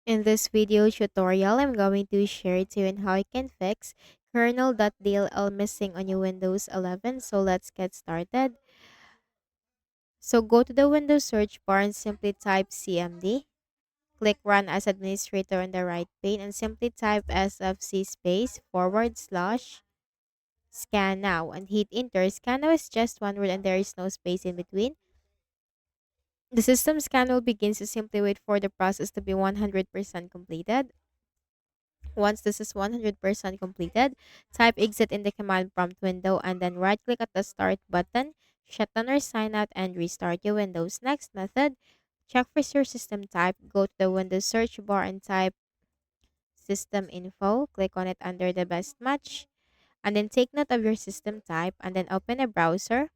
In this video tutorial, I'm going to share to you on how you can fix Kernel.dll missing on your Windows 11. So let's get started. So go to the Windows search bar and simply type CMD. Click Run as Administrator on the right pane and simply type sfc space / scan now and hit enter. Scan now is just one word and there is no space in between. The system scan will begin, so simply wait for the process to be 100% completed. Once this is 100% completed, type exit in the command prompt window and then right click at the start button, shut down or sign out and restart your Windows. Next method, check for your system type, go to the Windows search bar and type system info, click on it under the best match, and then take note of your system type and then open a browser.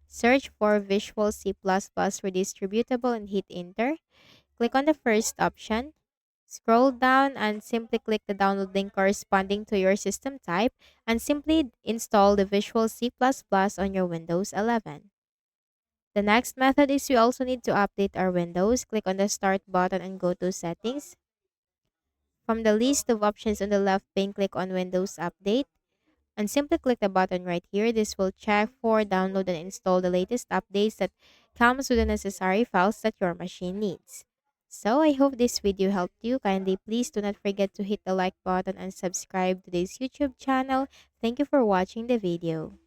Search for Visual C++ Redistributable and hit enter. Click on the first option. Scroll down and simply click the download link corresponding to your system type and simply install the Visual C++ on your Windows 11. The next method is we also need to update our Windows. Click on the Start button and go to Settings. From the list of options on the left pane, click on Windows Update and simply click the button right here. This will check for, download, and install the latest updates that comes with the necessary files that your machine needs. So I hope this video helped you. Kindly please do not forget to hit the like button and subscribe to this YouTube channel. Thank you for watching the video.